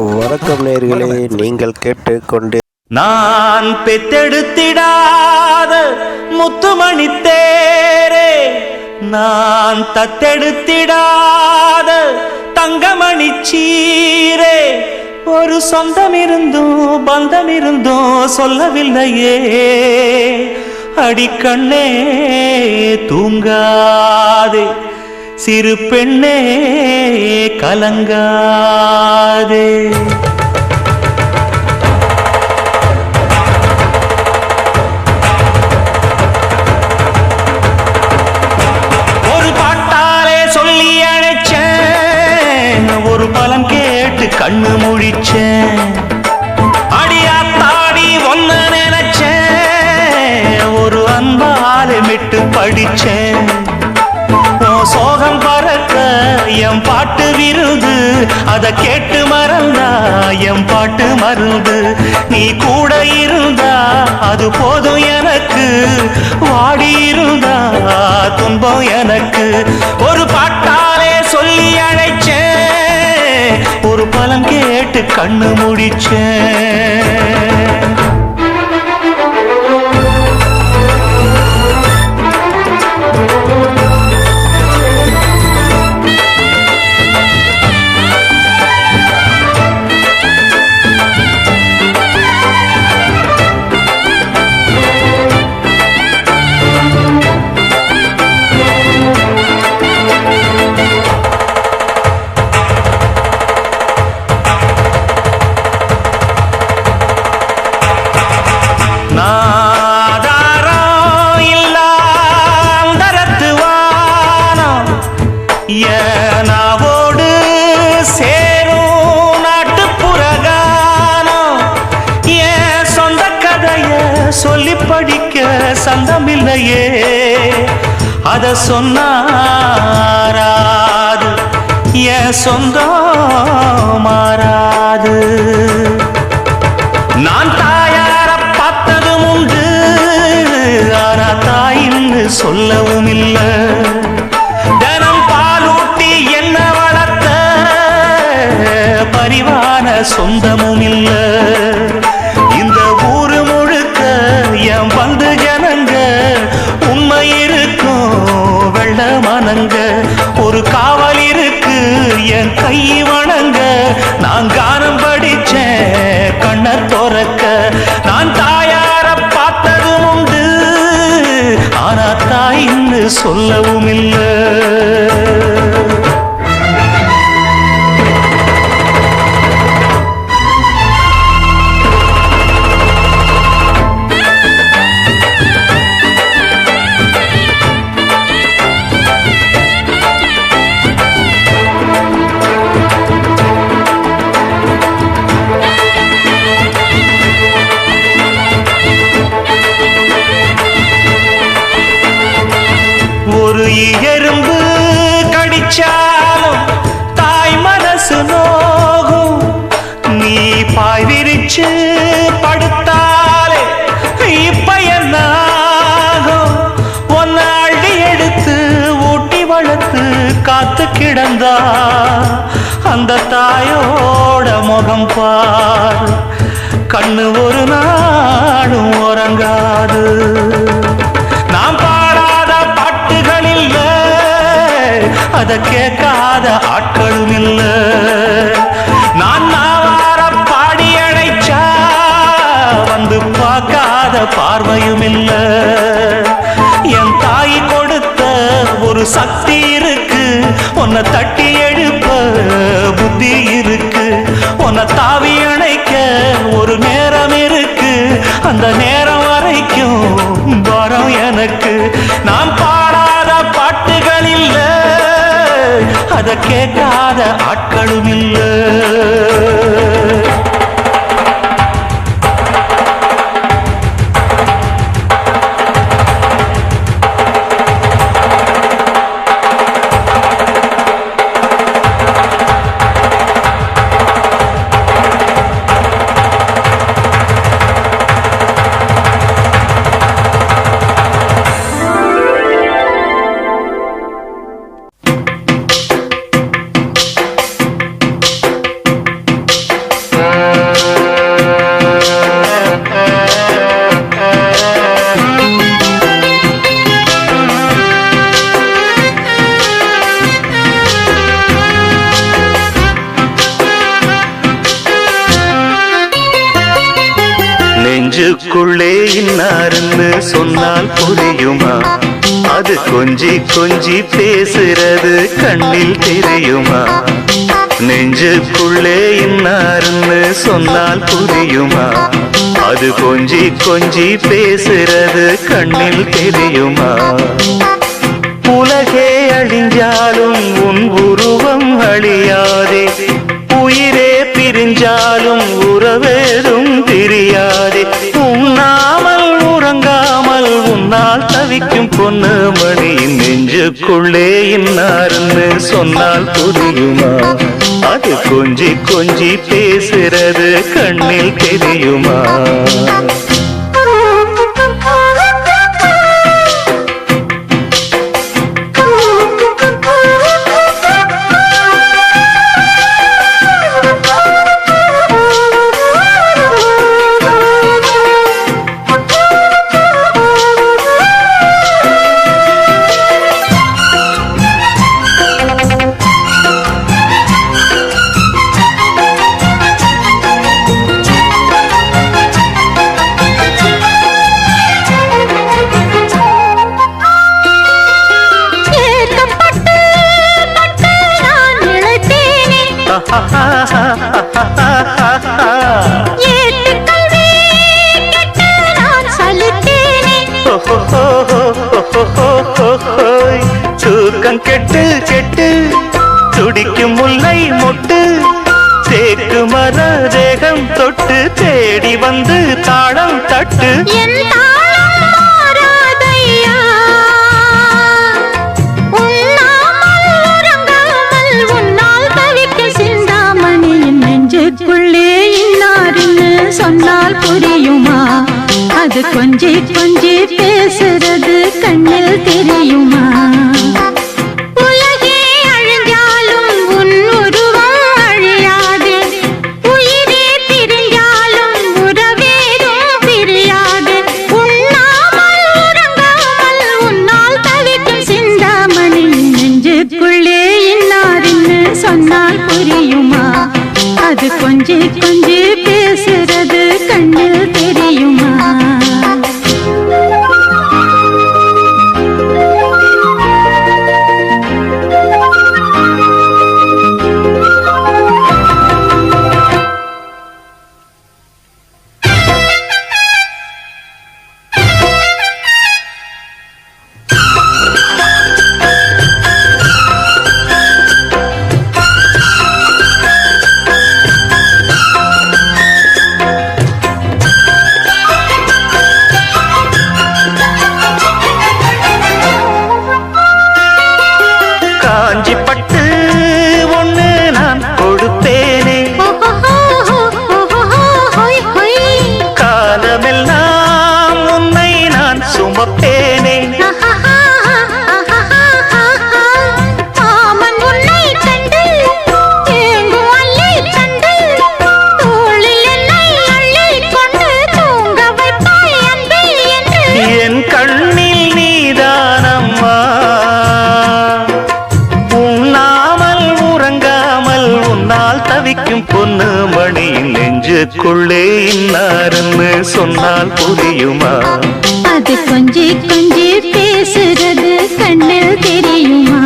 வணக்கம் நேயர்களே, நீங்கள் கேட்டுக்கொண்டு நான் பெத்தெடுத்திடாத முத்துமணி தேரே, நான் தத்தெடுத்திடாத தங்கமணி சீரே, ஒரு சொந்தம் இருந்தும் பந்தம் இருந்தும் சொல்லவில்லையே, அடிக்கண்ணே தூங்காதே, சிறு பெண்ணே கலங்காதே. ஒரு பாட்டாலே சொல்லி அழைச்சேன், ஒரு பலம் கேட்டு கண்ணு முழிச்சேன், அடியாத்தாடி ஒன்ன நினைச்சேன், ஒரு அன்பாலே விட்டு படிச்சேன், சோகம் பறக்க என் பாட்டு விருது, அத கேட்டு மறந்தா என் பாட்டு மருந்து, நீ கூட இருந்தா அது போதும் எனக்கு, வாடி இருந்தா துன்பம் எனக்கு, ஒரு பாட்டாலே சொல்லி அழைச்சேன், ஒரு பலம் கேட்டு கண்ணு முடிச்சேன். நாவோடு சேரும் நாட்டுப்புறகானம், என் சொந்த கதைய சொல்லி படிக்க சந்தமில்லையே, அத சொன்னாராது என் சொந்தம் மாறாது. நான் தாயார பார்த்ததும் உண்டு, ஆனா தாயின்னு சொல்லவும் இல்லை, பரிவான சொந்தமும் இல்ல, இந்த ஊரு முழுக்க என் வந்து ஜனங்க, உண்மை இருக்கும் வெள்ள மனங்க, ஒரு காவல் இருக்கு என் கை வணங்க, நான் கானம் படிச்சேன் கண்ண துறக்க, நான் தாயார பார்த்ததும் உண்டு, ஆனா தாயின்னு சொல்லவும் இல்லை. ஒரு எறும்பு கடிச்சாலும் தாய் மனசு நோகும், நீ பாய் விரிச்சு படுத்தாலே இப்ப என்ன ஆகும், ஒன்ன அள்ளி எடுத்து ஊட்டி வளர்த்து காத்து கிடந்தா அந்த தாயோட முகம் பார், கண்ணு ஒரு நாளும் உறங்காது. நாம் பாடாத பாட்டுகள் இல்ல, அத கேட்காத ஆட்களும் இல்ல, நான் நாவார பாடி அழைச்சா வந்து பார்க்காத பார்வையும் இல்ல, என் தாய் கொடுத்த ஒரு சக்தி இருக்கு, உன்னை தட்டி எழுப்ப புத்தி இருக்கு, உன்னை தாவி அணைக்க ஒரு நேரம் இருக்கு, அந்த நேரம் வரைக்கும் வரம் எனக்கு, நான் பாடாத பாட்டுகள் இல்ல, அத கேட்காத ஆட்களும் இல்ல. நெஞ்சுக்குள்ளே இன்னாருன்னு சொன்னால் புரியுமா? அது கொஞ்சி கொஞ்சி பேசுறது கண்ணில் தெரியுமா? நெஞ்சுக்குள்ளே இன்னாருன்னு சொன்னால் புரியுமா? அது கொஞ்சி கொஞ்சி பேசுறது கண்ணில் தெரியுமா? உலகே அழிஞ்சாலும் உன் உருவம் அழியாதே, உயிரே பிரிஞ்சாலும் உறவேதும் பிரியாதே. உண்ணாமல் உறங்காமல் உன்னால் தவிக்கும் பொண்ணு மணி நெஞ்சுக்குள்ளே இன்னாருன்னு சொன்னால் புரியுமா? அது கொஞ்சி கொஞ்சி பேசுறது கண்ணில் தெரியுமா? தூக்கம் கெட்டு கெட்டு துடிக்கும் முல்லை மொட்டு, தேக்கு மர தேகம் தொட்டு தேடி வந்து தாளம் தட்டு. சொன்னால் புரியுமா? அது கொஞ்சி கொஞ்சி பேசுறது கண்ணில் தெரியுமா? உலகே அழிஞ்சாலும் உன் உருவம் அழியாது, உயிரே பிரிஞ்சாலும் உறவேதும் பிரியாது. உண்ணாமல் உறங்காமல் உன்னால் தவிக்கும் சிந்தாமணி நெஞ்சுக்குள்ளே இன்னாருன்னு சொன்னால் புரியுமா? அது கொஞ்சி கொஞ்சி பேசுறது கண்ணில் தெரியுமா? பொண்ணு மணி நெஞ்சுக்குள்ளே இன்னாருன்னு சொன்னால் புரியுமா? அது கொஞ்சி கொஞ்சி பேசுறது கண்ணில் தெரியுமா?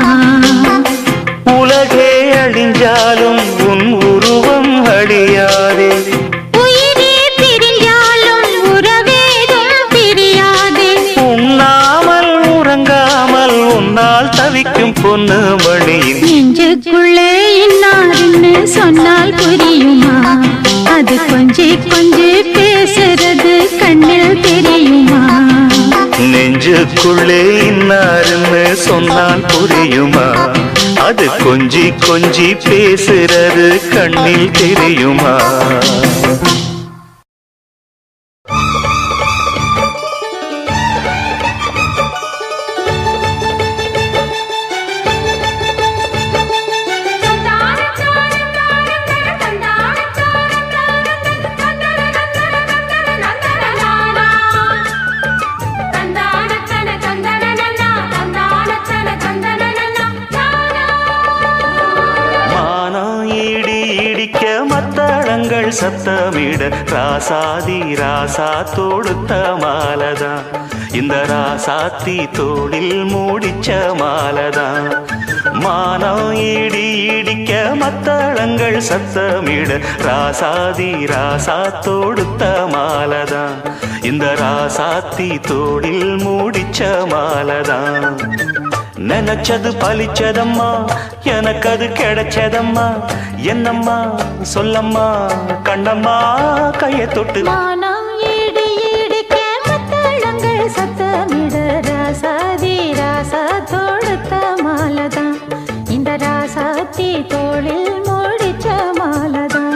உலகே அழிஞ்சாலும் உன் உருவம் அழியாதே, உயிரே பிரிஞ்சாலும் உறவேதும் பிரியாதே. உண்ணாமல் உறங்காமல் உன்னால் தவிக்கும் பொண்ணு மணி நெஞ்சுக்குள்ளே இன்னாருன்னு சொன்னால் புரியுமா? அது கொஞ்சி கொஞ்சி பேசுறது கண்ணில் தெரியுமா? நெஞ்சுக்குள்ளே இன்னாருன்னு சொன்னால் புரியுமா? அது கொஞ்சி கொஞ்சி பேசுறது கண்ணில் தெரியுமா? மத்தளங்கள் சத்தமிட ராசாதி ராசா தொடுத்த மாலதான் இந்த ராசாத்தி தோளில் மூடிச்ச மாலதான் மானம் இடி இடிக்க மத்தளங்கள் சத்தமிட ராசாதி ராசா தொடுத்த மாலதான் இந்த ராசாத்தி தோளில் மூடிச்ச மாலதான் நினைச்சது பலிச்சதம்மா எனக்கு அது கிடைச்சதம்மா என்னம்மா சொல்லம்மா கண்ணம்மா கையை தொட்டு மானம் இடி இடிக்க மத்தளங்கள் சத்தமிட ராசாதி ராசா தொடுத்த மாலதான் இந்த ராசாத்தி தோளில் மூடிச்ச மாலதான்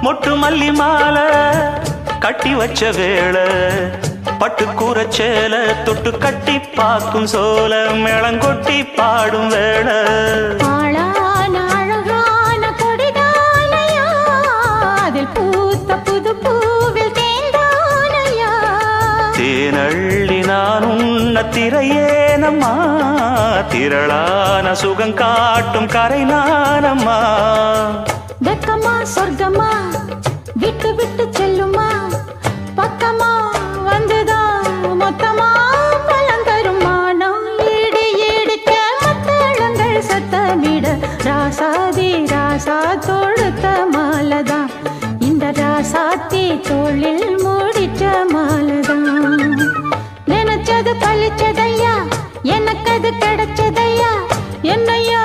மொட்டு மல்லி மாலை கட்டி வச்ச வேளை பட்டு கூரச்சேல தொட்டு கட்டி பார்க்கும் சோல மேளங்கொட்டி பாடும் வேளை அழகான கொடிதானையா அதில் பூத்த புது பூவில் தேந்தானையா தேனள்ளி நான் உன்ன திரையேனம்மா திரளான சுகம் காட்டும் கரை நானம்மா வெக்கமா சொர்க்கமா விட்டு விட்டு செல்லுமா பக்கமா வந்துதான் மொத்தமா பலம் தரும் மானம் ஈடு ஈடுக்க மத்தளங்கள் சத்தமிட ராசாதி ராசா தொடுத்த மாலதான் இந்த ராசாத்தி தோளில் மூடிச்ச மாலதான் நினைச்சது பழிச்சதையா எனக்கு அது கிடைச்சதையா என்னையா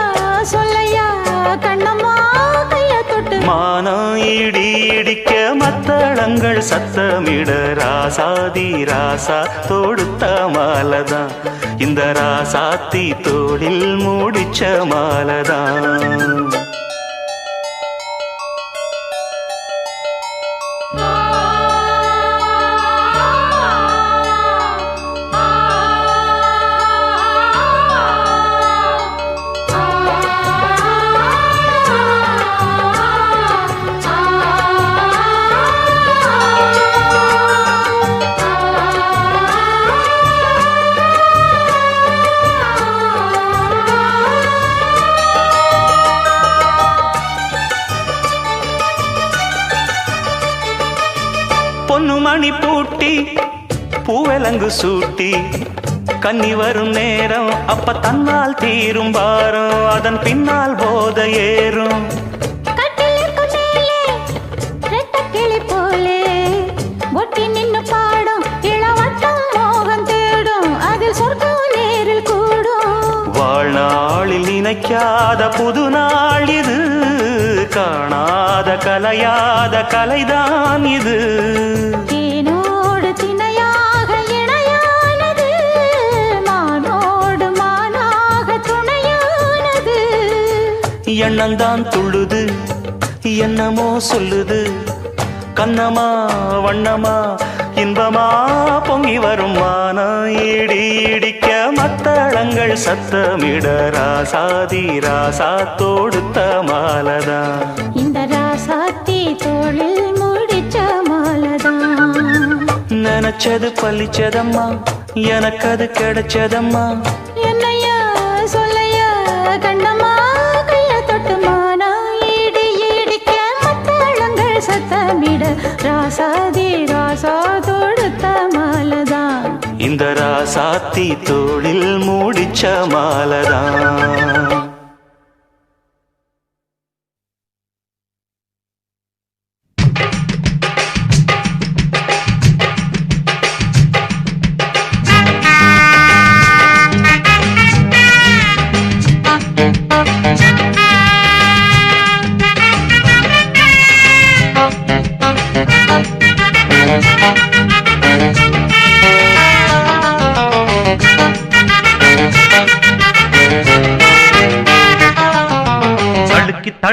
சொல்லையா கண்ணம்மா கைய தொட்டு மானம் இடி இடிக்க மத்தளங்கள் சத்தமிட ராசாதி ராசா தொடுத்த மாலதான் இந்த ராசாத்தி தோளில் மூடிச்ச மாலதான் பொன்னு மணி பூட்டி பூவலங்கு சூட்டி கன்னி வரும் நேரம் அப்ப தன்னால் தீரும் பாரம் அதன் பின்னால் போத ஏறும் கிளி போலே ஒட்டி நின்னு பாடும் இளவட்டம் மோகம் தேடும் அதில் சொர்க்கம் நேரில் கூடும் வாழ்நாளில் நினைக்காத புது நாள் இது காணாத கலையாத கலைதான் இது தேனோடு திணையாக இணையானது மானோடு மானாக துணையானது எண்ணந்தான் துள்ளுது என்னமோ சொல்லுது கண்ணமா வண்ணமா இன்பமா பொங்கி வரும் மானம் இடி இடிக்க மத்தளங்கள் சத்தமிட ராசாதி ராசா தொடுத்த மாலதான் இந்த ராசாத்தி தோளில் மூடிச்ச மாலதான் நினைச்சது பழிச்சதம்மா எனக்கு அது கிடைச்சதம்மா என்னையா சொல்லையா கண்ணம்மா கைய தொட்டு மானா ஈடு ஈடிக்க மத்தளங்கள் சத்தமிட ராசாதி ராசா தொடுத்த மாலதான் இந்த ராசாத்தி தோளில் மூடிச்ச மாலதான்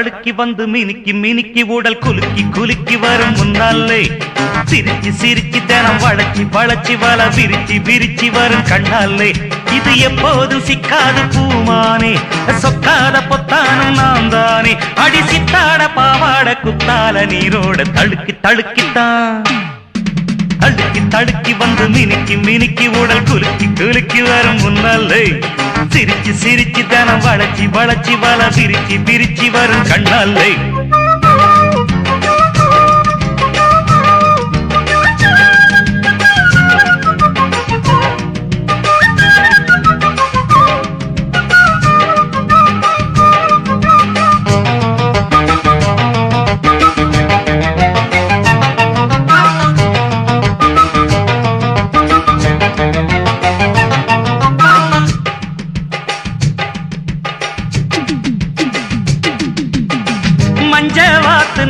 தடுக்கி வந்து மினுக்கி மினுக்கி உடல் குலுக்கி குலுக்கி வரும் முன்னாலே சிரிச்சு சிரிச்சு தினம் வளைச்சி வளைச்சி வல விரிச்சி விரிச்சி வரும் கண்ணாலே இது எப்போதும் சிக்காது பூமானே சொக்காத பொத்தானும் நான் தானே அடி சித்தாட பாவாட குத்தால நீரோட தடுக்கி தடுக்கித்தான் தடுக்கி தடுக்கி வந்து மினுக்கி மினுக்கி உடல் குலுக்கி குலுக்கி வரும் முன்னாலே சிரிச்சு சிரிச்சு தினம் வளைச்சி வளைச்சி வல விரிச்சி விரிச்சி வரும் கண்ணாலே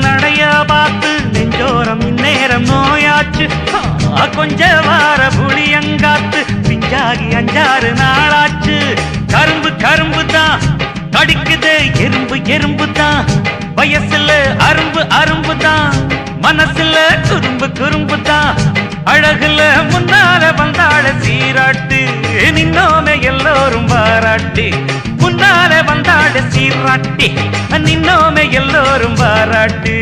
நடைய பார்த்து நெஞ்சோரம் இந்நேரம் நோயாச்சு கொஞ்ச வார புளியங்காத்து பிஞ்சாகி 5-6 நாளாச்சு கரும்பு கரும்பு தான் கடிக்குது எறும்பு எறும்பு தான் வயசுல அரும்பு அரும்பு தான் மனசுல குறும்பு குறும்பு தான் அழகுல முன்னால வந்தாள சீராட்டு நின்னோமே எல்லோரும் பாராட்டு முன்னால வந்தாள சீராட்டி நின்னோமே எல்லோரும் பாராட்டு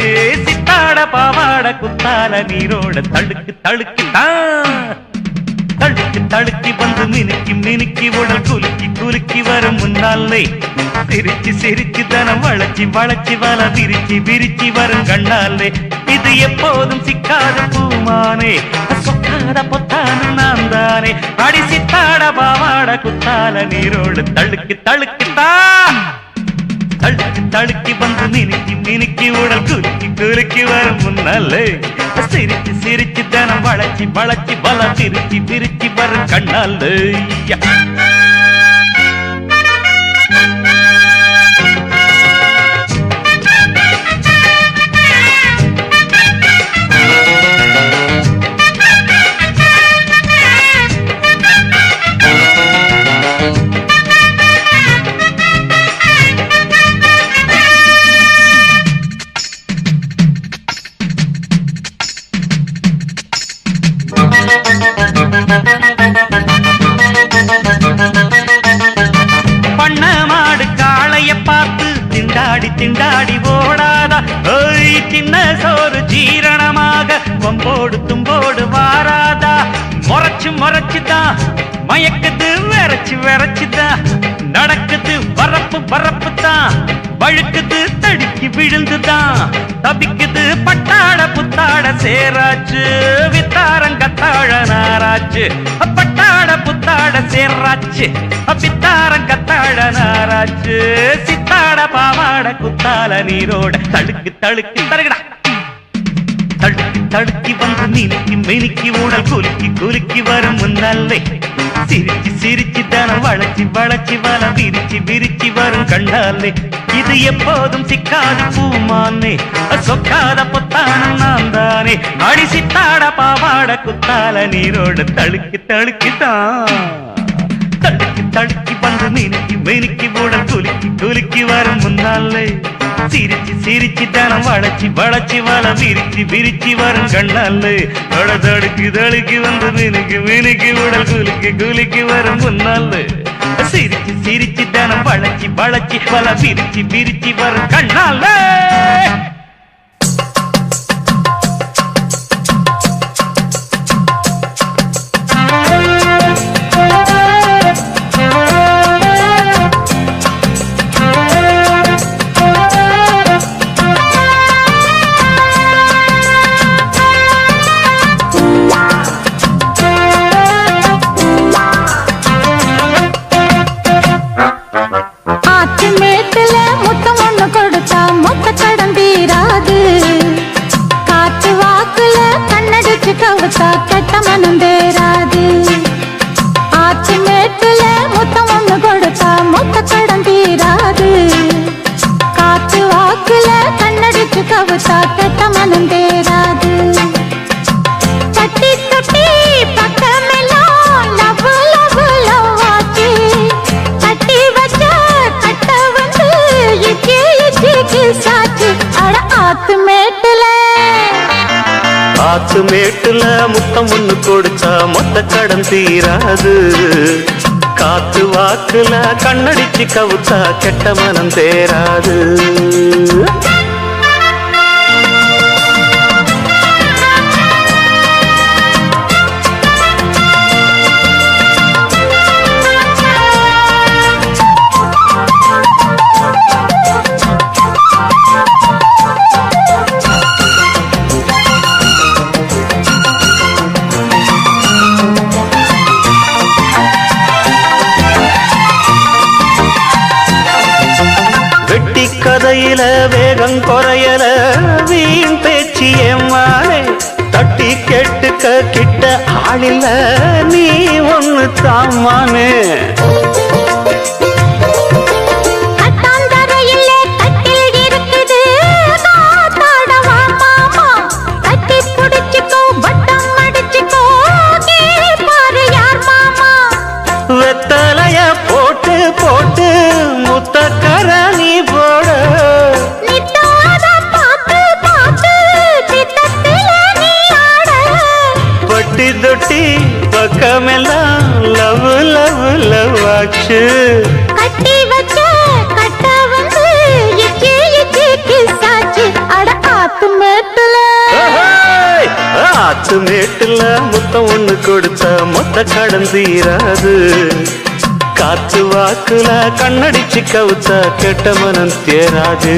சித்தாட பாவாட குத்தால நீரோட தடுக்கு தடுக்கு தடுக்கி தடுக்கி வந்து மினுக்கி மினுக்கி உடல் குலுக்கி குலுக்கி வரும் முன்னாலே சிரிச்சு சிரிச்சு தனம் வளைச்சி வளைச்சி வல விரிச்சி விரிச்சி வரும் கண்ணாலே இது எப்போதும் சிக்காத பூமானே சொக்காத பொத்தான நான் தானே அடி சித்தாட பாவாட குத்தால நீரோடு தடுக்கி தடுக்கித்தா தடுக்கி தடுக்கி வந்து மினுக்கி மினுக்கி உடல் குலுக்கி குலுக்கி வரும் முன்னாலே சிரிச்சு சிரிச்சு தனம் வளைச்சி வளைச்சி வல விரிச்சி விரிச்சி வரும் கண்ணாலே பண்ண மாடு காளைய பார்த்து திண்டாடி திண்டாடி ஓடாதா ஓய் சின்ன சோறு ஜீரணமாக வம்போடு தும்போடு வாராதா முறைச்சு முறைச்சுதான் மயக்குது விரைச்சு விரைச்சுதான் நடக்குது வரப்பு வரப்பு தான் வழுக்குது தடுக்கி விழுந்துதான் தபிக்குது பட்டாட புத்தாட சேராச்சு வித்தாரங்கத்தாழ நாராச்சு பட்டாட புத்தாட சேராச்சு வித்தாரங்கத்தாழ நாராச்சு சித்தாட பாவாட குத்தால நீரோட தடுக்கு தடுக்கு தருகடா தடுக்கி தடுக்கி வந்து மினுக்கி மினுக்கி உடல் குலுக்கி குலுக்கி வரும் முன்னாலே சிரிச்சு சிரிச்சு தனம் வளைச்சி வளைச்சி வல விரிச்சி விரிச்சி வரும் கண்டாலே இது எப்போதும் சிக்காது பூமானே சொக்காத பொத்தான நான் தானே அடி சித்தாட பாவாட குத்தால நீரோட தடுக்கி தடுக்கித்தான் தடுக்கி தடுக்கி வந்து மினுக்கி மினுக்கி உடல் குலுக்கி குலுக்கி வரும் முன்னாலே சிரிச்சு சிரிச்சு தனம் வளைச்சி வளைச்சி வல விரிச்சி விரிச்சி வரும் கண்ணாலே தடுக்கி தடுக்கி வந்து மினுக்கி மினுக்கி உடல் குலுக்கி குலுக்கி வரும் முன்னாலே சிரிச்சு சிரிச்சு தனம் வளைச்சி வளைச்சி வல விரிச்சி விரிச்சி வரும் கண்ணாலே kiss ஆத்து மேட்டுல முத்தம் ஒண்ணு கொடுத்தா மொத்த கடன் தீராது. காத்து வாக்குல கண்ணடிச்சு கவுத்தா கெட்ட மனம் தேராது. கதையில வேகம் குறையல வீண் பேச்சு ஏமானே. தட்டி கேட்டுக்க கிட்ட ஆளில்ல நீ ஒண்ணு தாமானே. வெத்தலைய போட்டு போட்டு முத்தக்கர நீ போட. பட்டி தொட்டி பக்கமெல்லாம் லவ் லவ் லவ் ஆச்சு. கட்டி வச்ச கட்ட வந்து இச்சி இச்சி கிசாச்சு. அட ஆத்து மேட்டுல ஆத்து மேட்டுல முத்தம் ஒண்ணு கொடுத்த மொத்த கடன் தீராது. காத்து வாக்குல கண்ணடிச்சு கவுத்தா கெட்ட மனம் தேராது.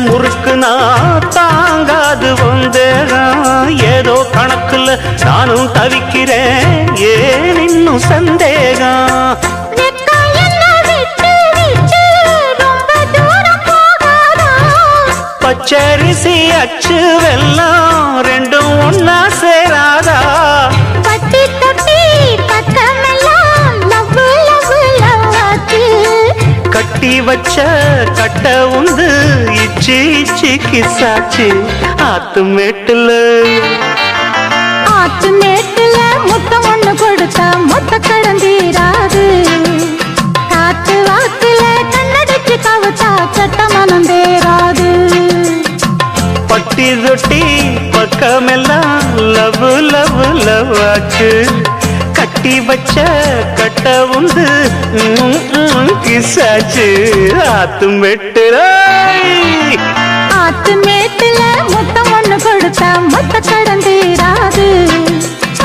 முறுக்குனா தாங்காது வந்தேன். ஏதோ கணக்குல நானும் தவிக்கிறேன். ஏன் இன்னும் சந்தேகம்? பச்சரிசி அச்சு வெல்லம் ரெண்டும் ஒன்னா சேராதா? பட்டி தொட்டி பக்கமெல்லாம் லவ் லவ் லவ் ஆச்சு. கட்டி வச்ச கட்ட உந்து இச்சி இச்சி கிசாச்சு. ஆத்து மேட்டுல ஆத்து மேட்டுல முத்தம் ஒண்ணு கொடுத்தா மொத்த கடன் தீராது. காத்து வாக்குல கண்ணடிச்சு கவுத்தா கெட்ட மனம் தேராது. பட்டி தொட்டி பக்கமெல்லாம் லவ் லவ் லவ் ஆச்சு. கட்டி வச்ச கட்ட உந்து கிசாச்சு. ஆத்து மேட்டுல ஆத்து மேட்டுல முத்தம் ஒண்ணு கொடுத்தா மொத்த கடன் தீராது.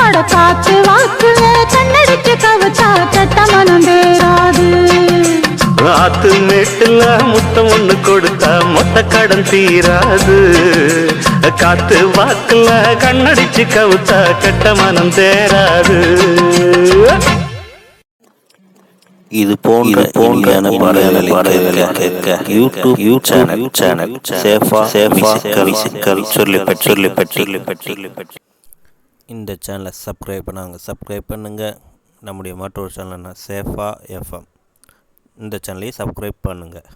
அட காத்து வாக்குல கண்ணடிச்சு கவுத்தா கெட்ட மனம் தேராது. ஆத்து மேட்டுல முத்தம் ஒண்ணு கொடுத்தா மொத்த கடன் தீராது. காத்து வாக்குல கண்ணடிச்சு கவுத்தா கெட்ட மனம் தேராது. இது போன்ற பாடல்களை கேட்க யூடியூப் சேனல் சேஃபா சொல்லிப்பட்டி. இந்த சேனலை சப்ஸ்கிரைப் பண்ணுங்கள். நம்முடைய மற்றொரு சேனல்னா சேஃபா எஃப்எம். இந்த சேனலையும் சப்ஸ்கிரைப் பண்ணுங்கள்.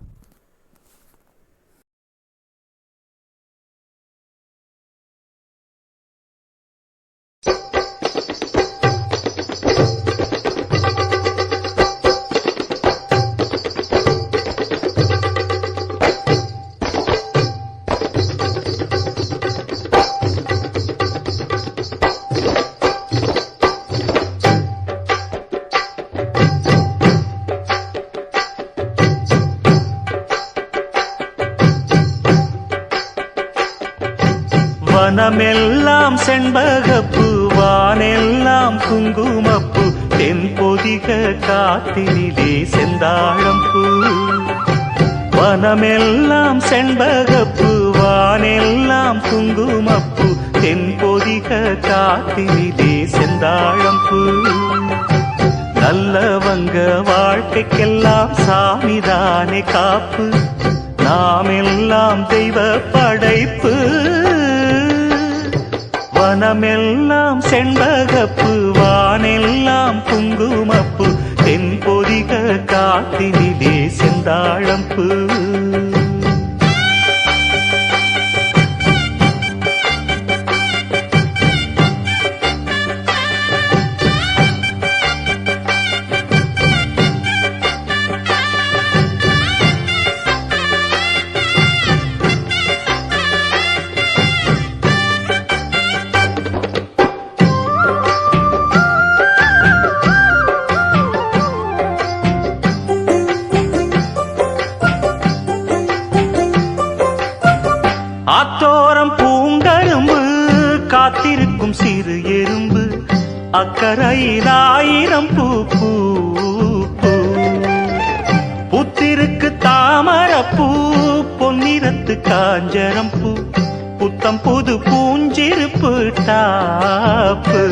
வனமெல்லாம் செண்பகப்பூ வானெல்லாம் குங்குமப்பூ தென்பொதிக காத்தினிலே செந்தாழம்பூ வனமெல்லாம் செண்பகப்பூ வானெல்லாம் குங்குமப்பூ தென்பொதிக காத்தினிலே செந்தாழம்பூ நல்லவங்க வாழ்க்கைக்கெல்லாம் சாமிதானே காப்பு நாமெல்லாம் தெய்வ படைப்பு வனமெல்லாம் செண்பகப்பூ வானெல்லாம் குங்குமப்பூ தென்பொதிக காத்தினிலே செந்தாழம்பூ ஆத்தோரம் பூங்கரும்பு காத்திருக்கும் சிறு எறும்பு அக்கரையில் 1000 பூ பூ பூ புத்திருக்கு தாமரப்பூ பொன்னிறத்து காஞ்சரம் பூ புத்தம் புது பூஞ்சிருப்பு டாப்பு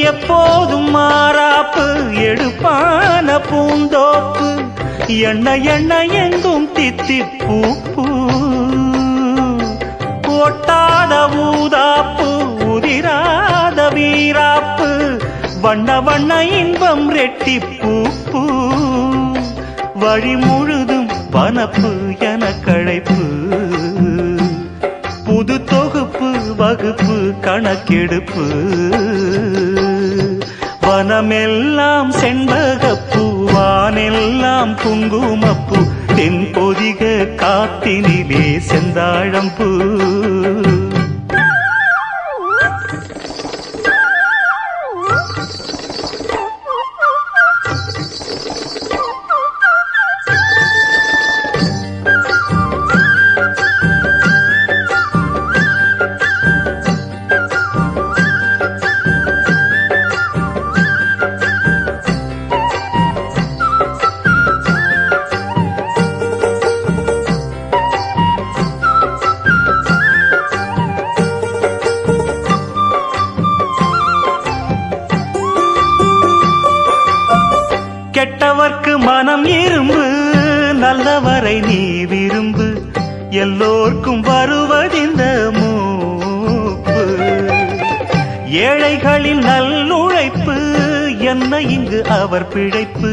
எப்போதும் மாறாப்பு எடுப்பான பூந்தோப்பு எண்ணெய் எண்ணெய் எங்கும் தித்திப்பூ பூ ஒட்டாத ஊதாப்பு உதிராத வீராப்பு வண்ண வண்ண இன்பம் ரெட்டிப்பூ பூ வழி முழுதும் வனப்பு என களைப்பு புது தொகுப்பு வகுப்பு கணக்கெடுப்பு வனமெல்லாம் செண்பகப்பூ வானெல்லாம் குங்குமப்பூ தென்பொதிக காத்தினிலே செந்தாழம்பூ கெட்டவர்க்கு மனம் இரும்பு நல்லவரை நீ விரும்பு எல்லோர்க்கும் வருவதிந்த மூப்பு ஏழைகளின் நல்லுழைப்பு என்ன இங்கு அவர் பிழைப்பு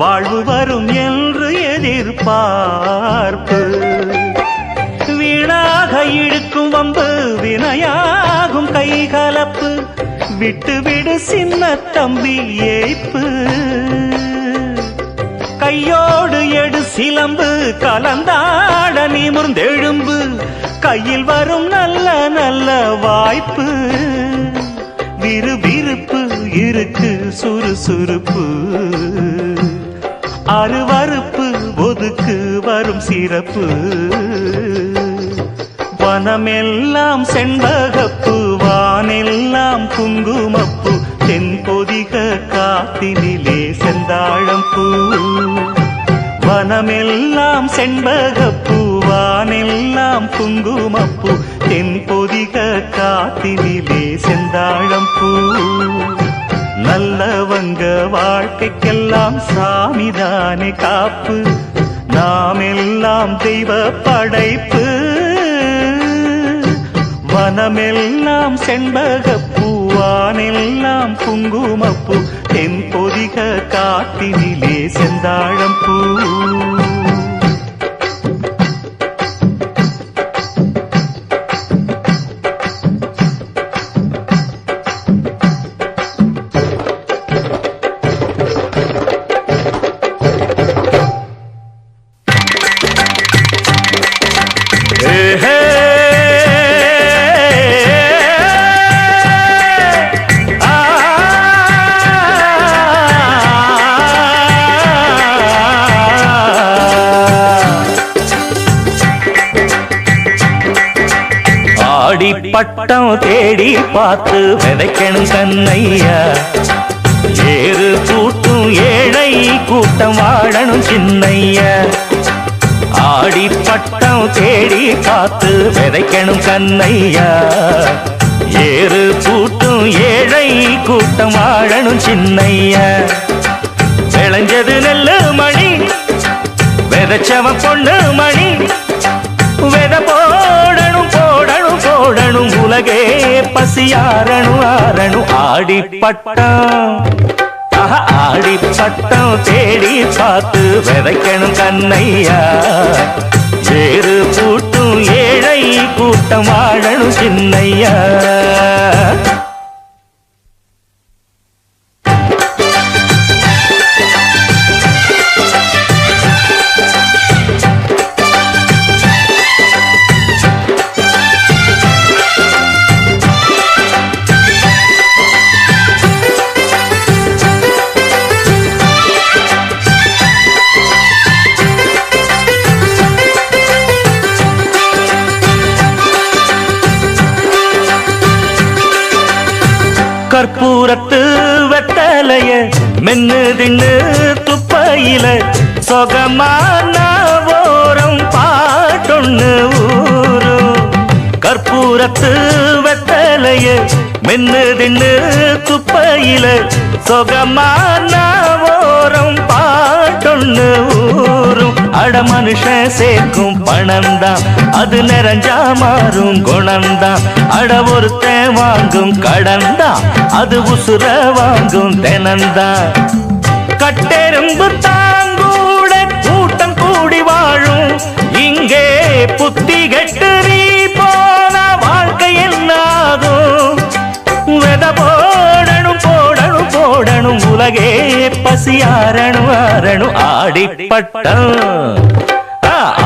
வாழ்வு வரும் என்று எதிர்பார்ப்பு வீணாக இழுக்கும் வம்பு வினையாகும் கைகலப்பு விட்டு விடு சின்ன தம்பி ஏய்ப்பு கையோடு எடு சிலம்பு கலந்தாட நிமிர்ந்தெழும்பு கையில் வரும் நல்ல நல்ல வாய்ப்பு விறுவிறுப்பு இருக்கு சுறுசுறுப்பு அருவருப்பு ஒதுக்கு வரும் சிறப்பு வனமெல்லாம் செண்பகப்பூ வானெல்லாம் குங்குமப்பூ தென்பொதிக காத்தினிலே செந்தாழம்பூ வனமெல்லாம் செண்பகப்பூ வானெல்லாம் குங்குமப்பூ தென்பொதிக காத்தினிலே செந்தாழம்பூ நல்லவங்க வாழ்க்கைக்கெல்லாம் சாமிதானே காப்பு நாமெல்லாம் தெய்வ படைப்பு வனமெல்லாம் செண்பகப்பூ வானெல்லாம் குங்குமப்பூ தென்பொதிக காத்தினிலே செந்தாழம்பூ பட்டம் தேடி பார்த்து விதைக்கணும் கண்ணையா ஏறு கூட்டும் ஏழை கூட்டம் வாழணும் சின்னையா ஆடி பட்டம் தேடி பார்த்து விதைக்கணும் கண்ணையா. ஏறு பூட்டும் ஏழை கூட்டம் வாழணும் சின்னையா. விளைஞ்சது நெல்லு மணி விதைச்சவ பொண்ணு மணி. வித போடணும் போடணும் போடணும் உலகே பசியாரணும் ஆரணும். ஆடி பட்டம் ஆடி பட்டம் தேடி பார்த்து விதைக்கணும் கண்ணையா. ஏறு பூட்டும் ஏழை கூட்டம் வாழணும் சின்னையா. கற்பூரத்து வெத்தலைய மென்னு தின்னு துப்பையில சொகமான ஓரம் பாட்டொன்னு ஊரும். கற்பூரத்து வெத்தலைய மென்னு தின்னு துப்பையில சொகமான ஓரம் பாட்டொன்னு ஊரும். அட மனுஷன் சேர்க்கும் பணம்தான் அது நிறைஞ்சா மாறும் குணம்தான். அட ஒருத்தன் வாங்கும் கடன்தான் அது உசுர வாங்கும் தினந்தான். கட்டெரும்பு தாங்கூட கூட்டம் கூடி வாழும் இங்கே. புத்தி கெட்டு நீ போன வாழ்க்கை என்னாகும். வெத போடணும் போடணும் போடணும் உலகே பசியாரணும் ஆரணும். ஆடி பட்டம்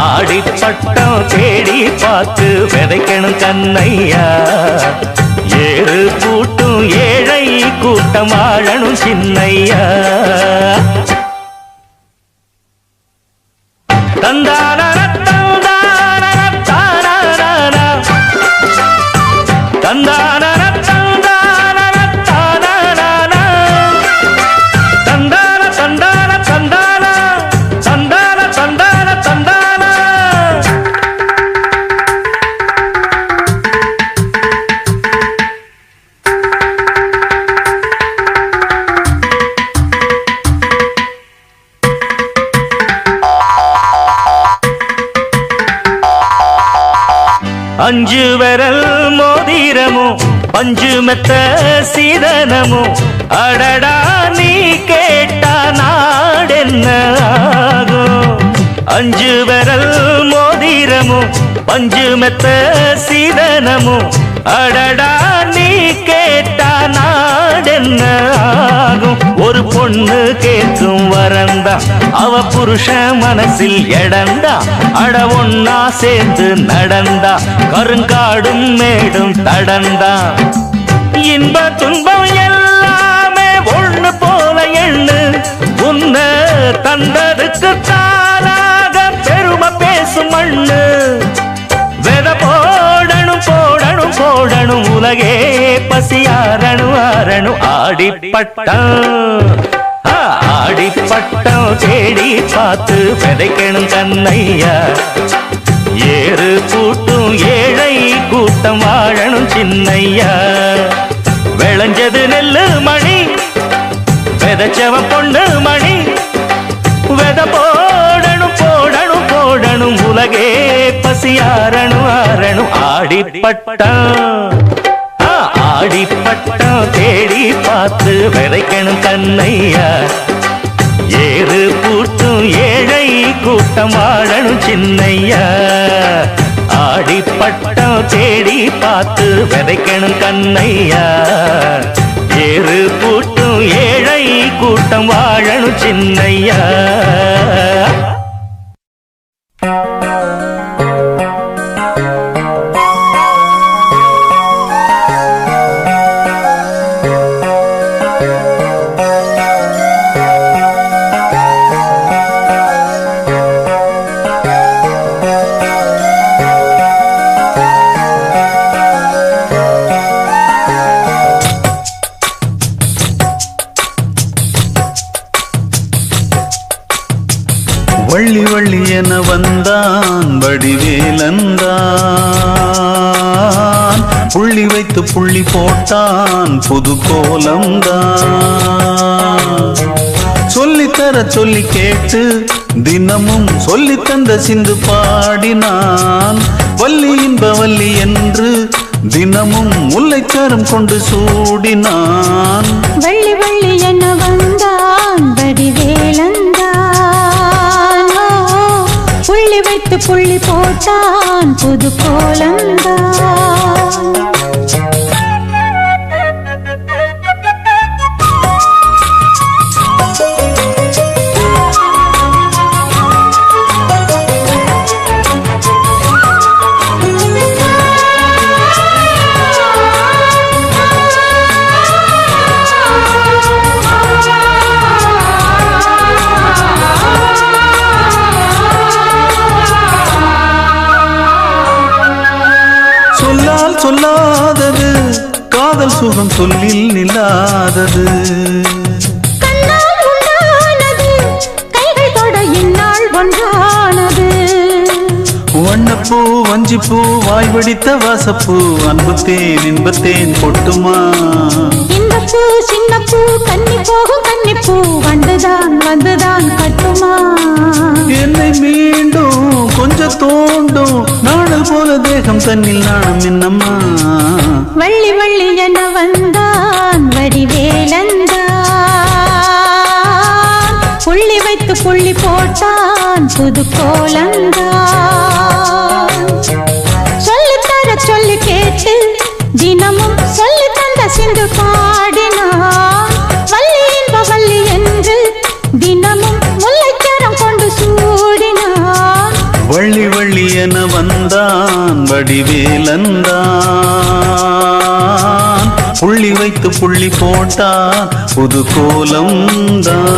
ஆடி பட்டம் தேடி பார்த்து விதைக்கணும் கண்ணையா. ஏறு பூட்டும் ஏழை கூட்டம் வாழணும் சின்னையா. தந்தான தந்தான தான தந்தான அஞ்சு விரல் மோதிரமும் பஞ்சு மெத்த சீதனமும். அடடா நீ கேட்டா நாடென்ன ஆகும். அஞ்சு விரல் மோதிரமும் பஞ்சு மெத்த சீதனமும். அடடா நீ கேட்டா நாடென்ன ஆகும். ஒரு பொண்ணு கேட்கும் வரந்தா அவ புருஷ மனசில் எடந்தா. அட ஒன்னா சேர்ந்து நடந்தா கருங்காடும் மேடும் தடந்தா. இன்ப துன்பம் எல்லாமே ஒண்ணு போல எண்ணு. உன்ன தந்ததுக்கு தானாக பெருமை பேசும் மண்ணு. வெத போடணும் போடணும் போடணும் உலகே பசியாரணும் ஆரணும். ஆடி பட்டம் ஆடி பட்டம் தேடி பார்த்து விதைக்கணும் கண்ணையா. ஏறு பூட்டும் ஏழை கூட்டம் வாழணும் சின்னையா. விளைஞ்சது நெல்லு மணி விதைச்சவ பொண்ணு மணி. வெத போடணும் போடணும் போடணும் உலகே பசியாரணும் ஆரணும். ஆடி பட்டம் ஆடி பட்டம் தேடி பார்த்து விதைக்கணும் கண்ணையா. ஏறு பூட்டும் ஏழை கூட்டம் வாழணும் சின்னையா. ஆடி பட்டம் தேடி பார்த்து விதைக்கணும் கண்ணையா. ஏறு பூட்டும் ஏழை கூட்டம் வாழணும் சின்னையா. வள்ளி வள்ளி என வந்தான் வடிவேலந்தான். புள்ளி வைத்து புள்ளி போட்டான் புது கோலம்தான். சொல்லித்தர சொல்லி கேட்டு தினமும் சொல்லி தந்த சிந்து பாடினான். வள்ளி இன்ப வள்ளி என்று தினமும் முல்லைச்சாரம் கொண்டு சூடினான். வள்ளி வள்ளி என வந்தான் வடிவேலந்தான். புள்ளி வைத்து புள்ளி போட்டான் புது கோலந்தான். சொல்லாதது காதல் சுகம் சொல்லில் நில்லாதது. கைகள் தொட இந்நாள் ஒன்றானது. வண்ணப்பூ வஞ்சிப்பூ வாய் வெடித்த வாசப்பூ அன்புத்தேன் இன்பத்தேன் கொட்டுமா. இந்த பூ சின்ன பூ கன்னி போகும் கன்னிப்பூ வந்துதான் வந்துதான் கட்டுமா. என்னை மீண்டும் கொஞ்சம் தோண்டும் நாடல் போல தேகம் தன்னில் நாணம் என்னம்மா. வள்ளி வள்ளி என வந்தான் வடிவேலந்தான். புள்ளி வைத்து புள்ளி போட்டான் புது கோலந்தான். சொல்லித்தர சொல்லி கேட்டு தினமும் சொல்லி தந்த சிந்து பாடினான். வள்ளி இன்ப வள்ளி என்று தினமும் முல்லைச்சாரம் கொண்டு சூடினான். வள்ளி வள்ளி என வந்தான் வடிவேலந்தான். புள்ளி வைத்து புள்ளி போட்டான் புது கோலம்தான்.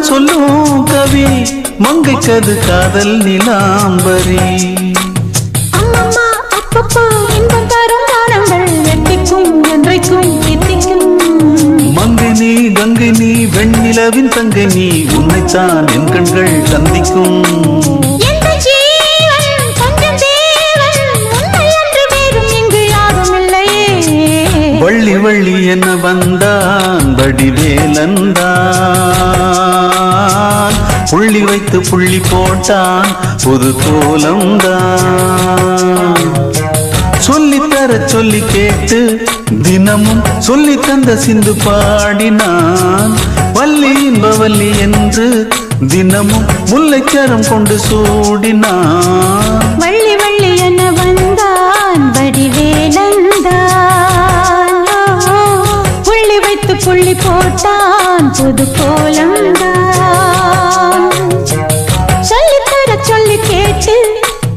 சொல்லும் கவி மங்கைக்கது காதல் நிலாம்பரி. அம்மம்மா அப்பப்பா இன்பம் தரும் காலங்கள் எட்டிக்கும் என்றைக்கும் எத்திக்கும். மங்கை நீ கங்கை நீ வெண்ணிலவின் தங்கை நீ உன்னைத்தான் என் கண்கள் சந்திக்கும். வள்ளி வள்ளி என வந்தான் வடிவேலந்தான். புள்ளி வைத்து புள்ளி போட்டான் புது கோலம்தான். சொல்லித்தர சொல்லி கேட்டு தினமும் சொல்லி தந்த சிந்து பாடினான். வள்ளி இன்ப வள்ளி என்று தினமும் முல்லைச்சாரம் கொண்டு சூடினான். வள்ளி வள்ளி என வந்தான் வடிவேலந்தான். புள்ளி வைத்து புள்ளி போட்டான் புது கோலம்தான். சொல்லித்தர சொல்லி கேட்டு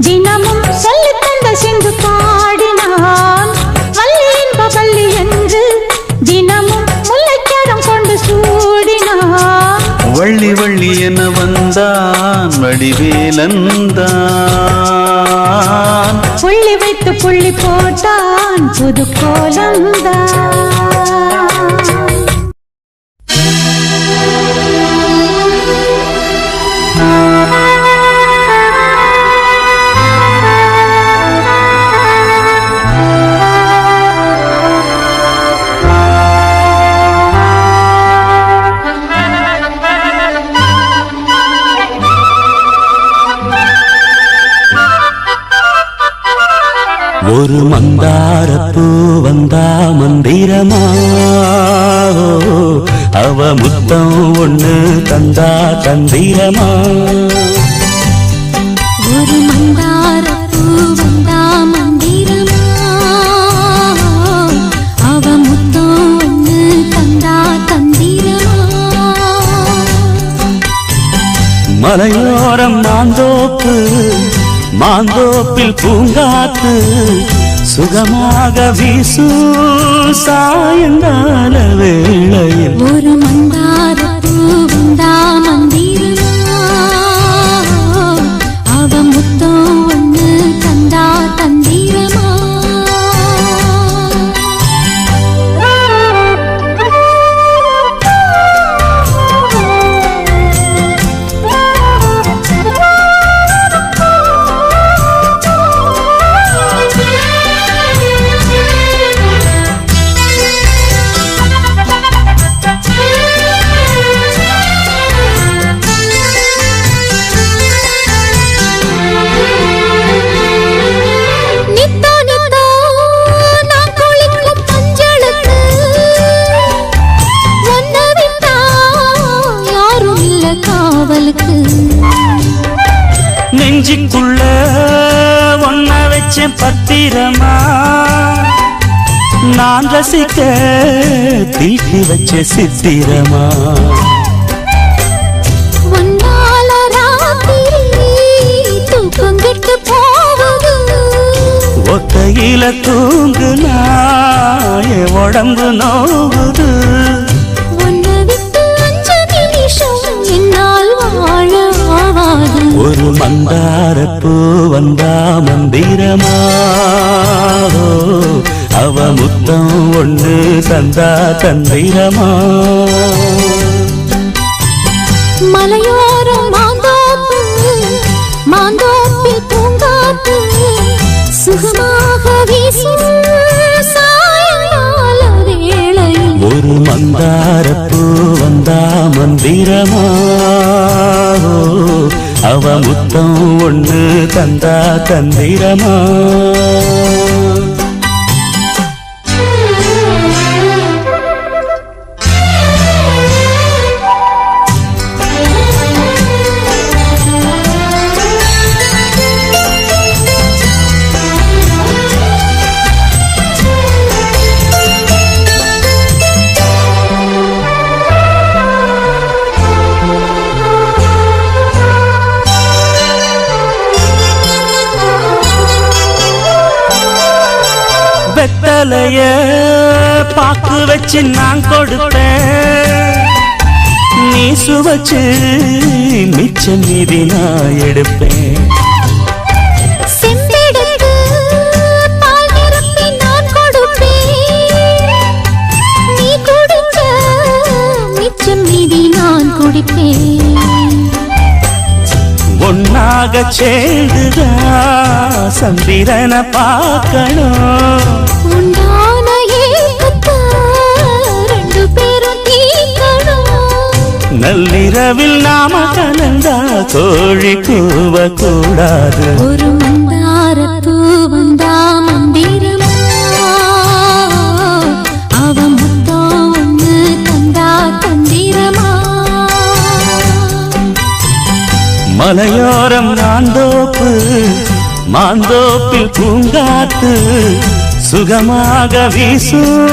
தினமும் சொல்லி தந்த சிந்து பாடினான். வள்ளி இன்ப வள்ளி என்று தினமும் முல்லைச்சாரம் கொண்டு சூடினான். வள்ளி வள்ளி என வந்தான் வடிவேலந்தான். புள்ளி வைத்து புள்ளி போட்டான் புது கோலம்தான். ஒரு மந்தாரப்பூ வந்தா மந்திரமா, அவ முத்தம் ஒண்ணு தந்தா தந்திரமா. ஒரு மந்தாரப்பூ வந்தா மலையோரம் மாந்தோப்பு மாந்தோப்பில் பூங்காத்து சுகமாக வீசும் சாயங்கால வேளையில் ஒரு மந்தார பூ வந்தா மந்திரமா அவ முத்தம் ஒண்ணு தந்தா தந்திரமா நெஞ்சுக்குள்ள ஒன்ன வச்சேன் பத்திரமா நான் ரசிக்க தீட்டி வச்ச சித்திரமா ஒத்தையில தூங்குனா என் உடம்பு நோவுது ஒரு மந்தாரப்பூ வந்தா மந்திரமா அவ முத்தம் ஒண்ணு தந்தா தந்திரமா மலையோரம் மாந்தோப்பு மாந்தோப்பில் பூங்காத்து சுகமாக வீசும் சாயங்கால வேளையில் ஒரு மந்தாரப்பூ வந்தா மந்திரமா அவ முத்தம் ஒண்ணு தந்தா தந்திரமா வெத்தலைய பாக்கு வச்சு நான் கொடுப்பேன் நீ சுவச்சு மிச்சம் மீதி நான் எடுப்பேன் நீ குடிச்ச மிச்சம் மீதி நான் குடிப்பேன் ஒன்னாக சேர்ந்துதா சந்திரனை பார்க்கணும் உண்டான ஏக்கத்தை ரெண்டு பேரும் தீர்க்கணும் நள்ளிரவில் நாம கலந்தா கோழி கூவ கூடாது ஒரு மந்தாரப்பூ வந்தா மந்திரமா அவ முத்தம் ஒண்ணு தந்தா தந்திரமா மலையோரம் மாந்தோப்பு மாந்தோப்பில் பூங்காத்து சுகமாக வீசும்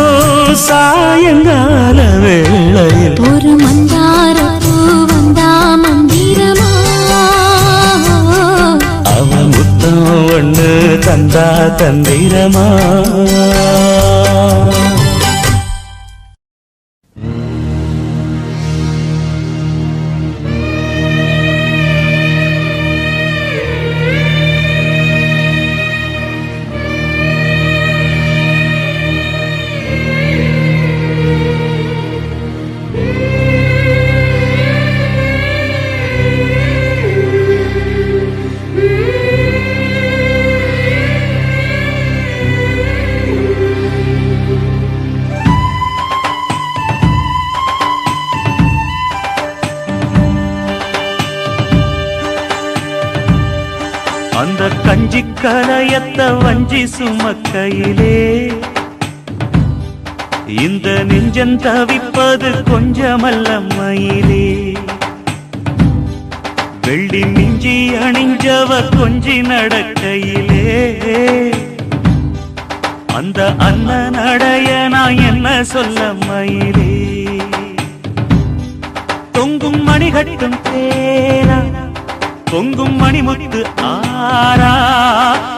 சாயங்கால வேளையில் ஒரு மந்தாரப்பூ வந்தா மந்திரமா அவ முத்தம் ஒண்ணு தந்தா தந்திரமா அந்த கஞ்சி கரையத்த வஞ்சி சுமக்கையிலே இந்த நெஞ்சம் தவிப்பது கொஞ்சமல்ல மயிலே வெள்ளி மிஞ்சி அணிஞ்சவ கொஞ்சி நடக்கையிலே அந்த அண்ணன் நடைய நான் என்ன சொல்ல மயிலே தொங்கும் மணிகட்டும் தேனா பொங்கும் மணிமுத்து ஆரா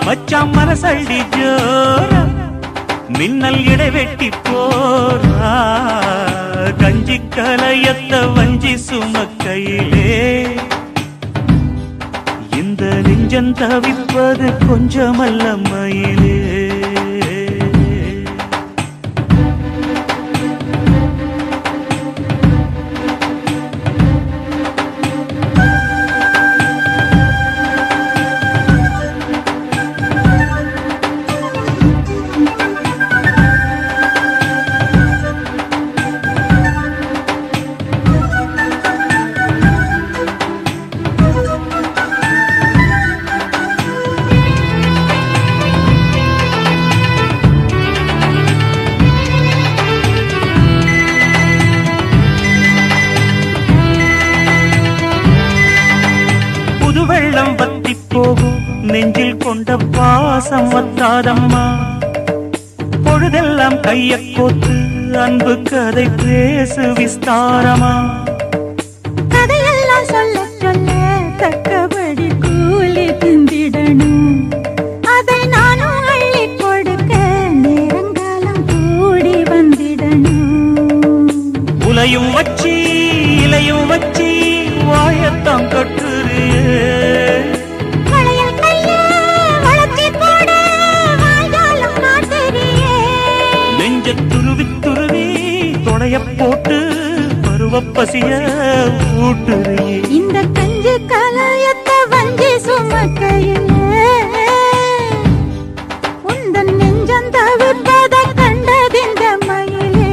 மச்சான் மனசள்ளி ஜோரா மின்னல் இடைவெட்டி போரா கஞ்சி கலையத்த வஞ்சி சுமக்கையிலே இந்த நெஞ்சம் தவிப்பது கொஞ்சமல்ல மயிலே வெள்ளம் வத்தி போகும் நெஞ்சில் கொண்ட பாசம் வத்தாதம்மா பொழுதெல்லாம் கைய கோத்து அன்பு கதை பேசு விஸ்தாரமா கதையெல்லாம் சொல்ல சொல்ல தக்கபடி கூலி திந்திடணும் அதை நானும் அள்ளி கொடுக்க நேரங்காலம் கூடி வந்திடணும் உலையும் வச்சி இலையும் வச்சி வாயத்தான் கட்டுறியே நெஞ்ச துருவி துருவி தொடைய போட்டு பருவ பசிய ஊட்டுறியே இந்த கஞ்சி கலையத்த வஞ்சி சுமக்கையிலே உந்தன் நெஞ்சம் தவிப்பத கண்டதிந்த மயிலே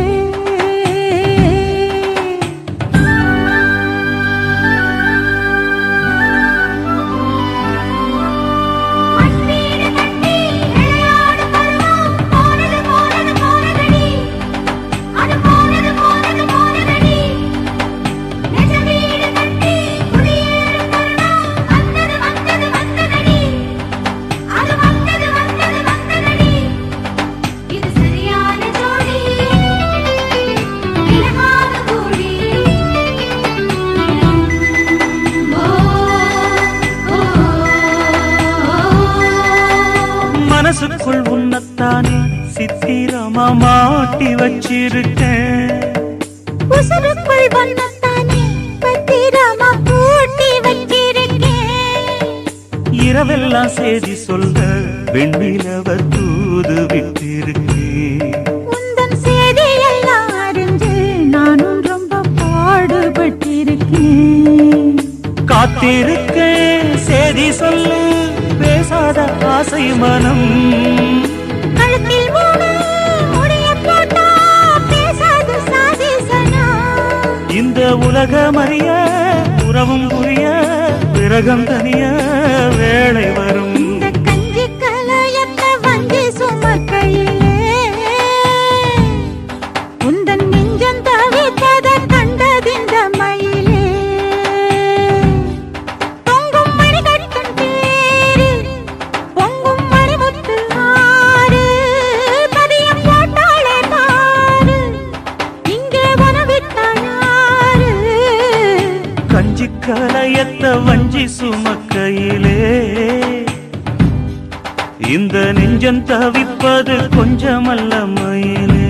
மனசுக்குள் உன்னத்தானே சித்திரமா மாட்டி வச்சிருக்கேன் உசுருக்குள் வண்ணத்தானே பத்திரமா பூட்டி வச்சிருக்கேன் இரவெல்லாம் செய்தி சொல்ல வெண்ணிலவ தூது விட்டிருக்கேன் உந்தன் செய்தியெல்லாம் அறிஞ்சு நானும் ரொம்ப பாடுபட்டிருக்கேன் காத்திருக்கேன் செய்தி சொல்லு பேசாத ஆசை மனம் கழுத்தில் மூணு முடிய போட்டா பேசாது சாதிசனா இந்த உலகம் அறிய உறவும் புரிய விரகம் தனிய வேளை வரும் இந்த கஞ்சி கலையத்த வஞ்சி சுமக்கையிலே உந்தன் நெஞ்சம் தவிப்பத கண்டதிந்த மயிலே பொங்கும் மணி கட்டும் பேரு பொங்கும் மணிமுத்து ஆறு பதியம் போட்டாளே பாரு இங்கே உணவிட்டாயாரு கஞ்சி கலையத்த வஞ்சி சுமக்கையிலே இந்த நெஞ்சம் தவிப்பது கொஞ்சமல்ல மயிலே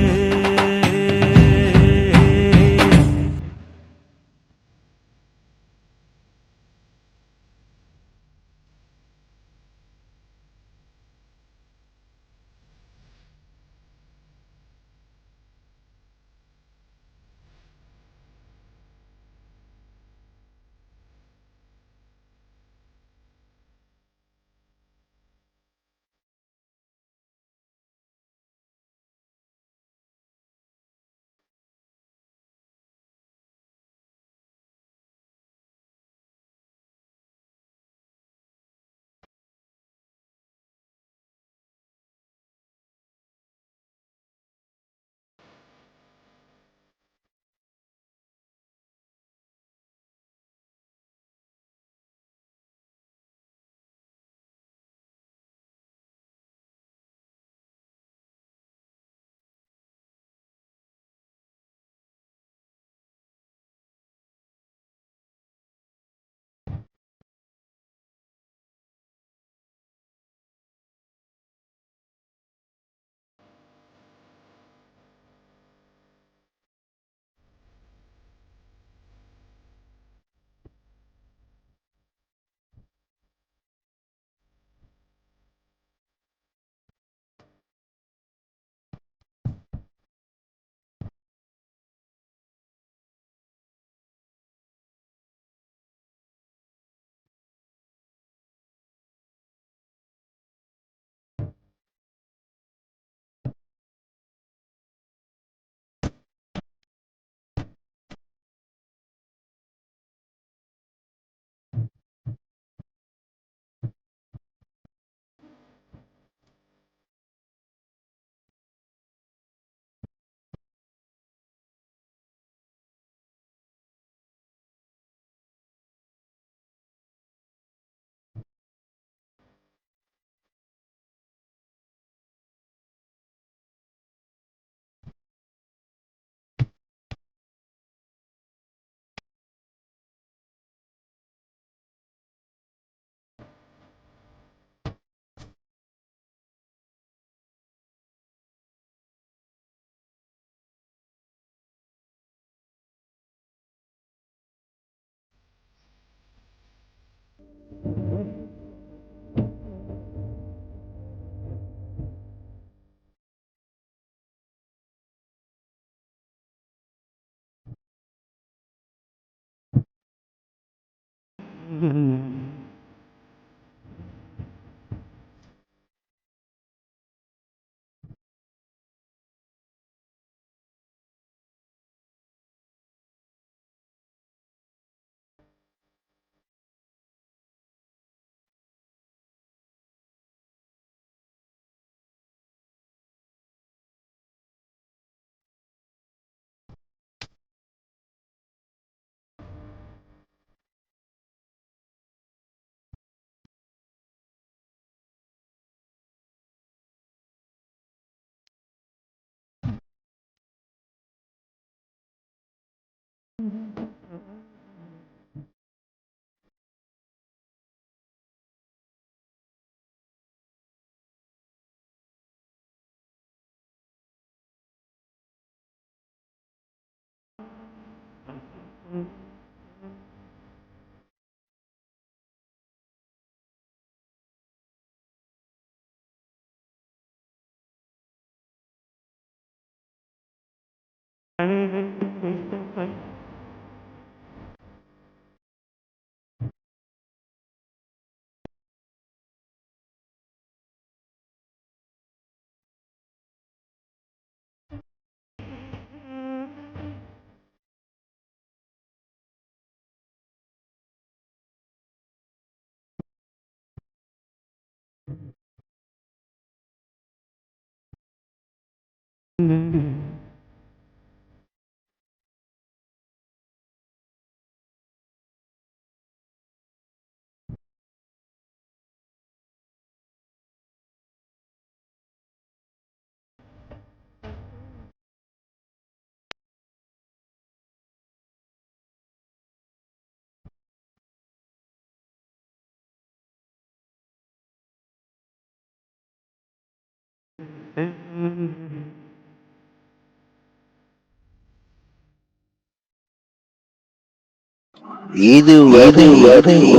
இதுவரை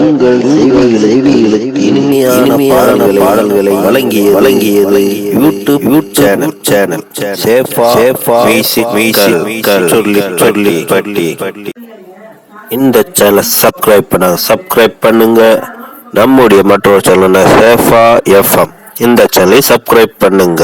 உங்கள் செவிகளுக்கு இனிமையான பாடல்களை வழங்கியது யூடியூப் சேனல் சேஃபா சொல்லி இந்த சேனலை சப்ஸ்கிரைப் பண்ணுங்க. நம்முடைய மற்றொரு சேனல் சேஃபா எஃப்எம், இந்த சேனலை சப்ஸ்கிரைப் பண்ணுங்க.